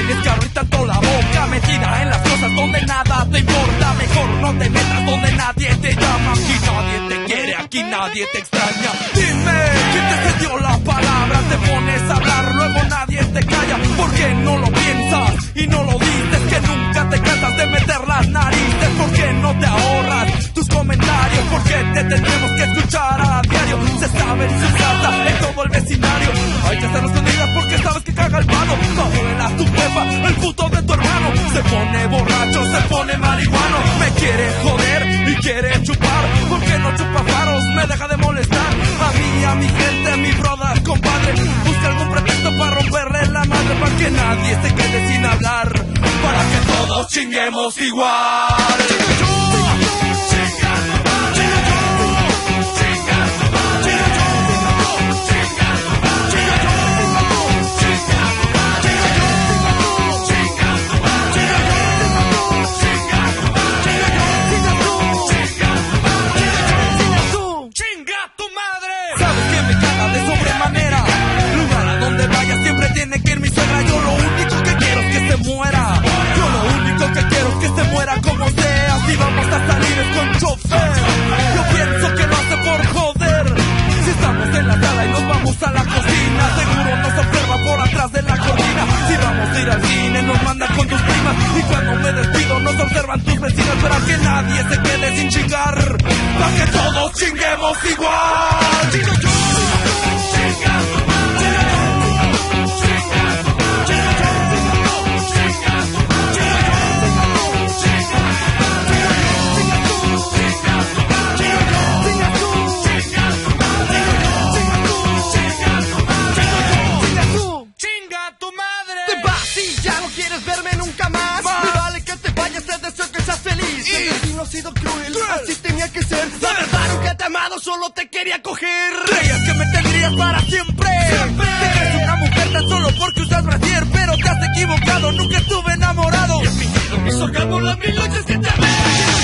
Tienes que abrir tanto la boca, metida en las cosas donde nada te importa. Mejor no te metas donde nadie te llama. Aquí nadie te quiere, aquí nadie te extraña. Dime, ¿quién te cedió la palabra? Te pones a hablar, luego nadie te calla. ¿Por qué no lo piensas y no lo dices? Que nunca te cansas de meter las narices. ¿Por qué no te ahorras tus comentarios? ¿Por qué te tendremos que escuchar a diario? Se sabe en su casa, en todo el vecindario. Hay que estar escondidas porque sabes que caga el mano. Abuela, tu jefa, el puto de tu hermano. Se pone borracho, se pone marihuano. Me quiere joder y quiere chupar. ¿Por qué no chupa faros? Me deja de molestar. A mí, a mi gente, a mi brother, compadre. Busca algún pretexto para romperle la madre. Para que nadie se quede sin hablar. Para que todos chinguemos igual. Tiene que ir mi suegra, yo lo único que quiero es que se muera. Yo lo único que quiero es que se muera como sea. Si vamos a salir es con chofer. Yo pienso que lo hace por joder. Si estamos en la sala y nos vamos a la cocina, seguro nos observa por atrás de la cortina. Si vamos a ir al cine nos manda con tus primas. Y cuando me despido nos observan tus vecinos. Para que nadie se quede sin chingar, para que todos chinguemos igual. Ha sido cruel, así tenía que ser. La verdad nunca te he amado, solo te quería coger. Creías que me tendrías para siempre. Te crees una mujer tan solo porque usas brasier, pero te has equivocado, nunca estuve enamorado. Y he fingido mis orgasmos las mil noches que te amé.